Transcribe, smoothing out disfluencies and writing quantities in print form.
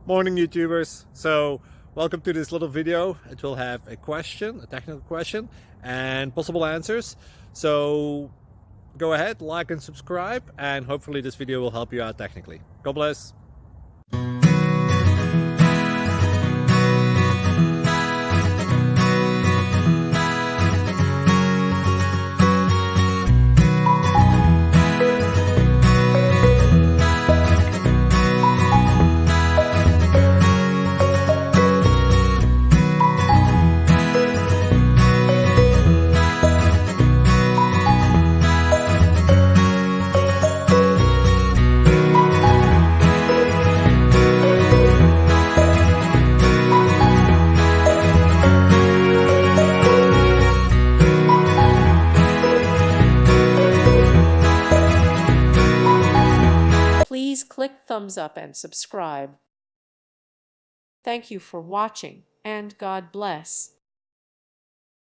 Morning YouTubers. So welcome to this little video. It will have a question, a technical question, and possible answers. So go ahead, like and subscribe, and hopefully this video will help you out technically. God bless. Please click thumbs up and subscribe. Thank you for watching, and God bless.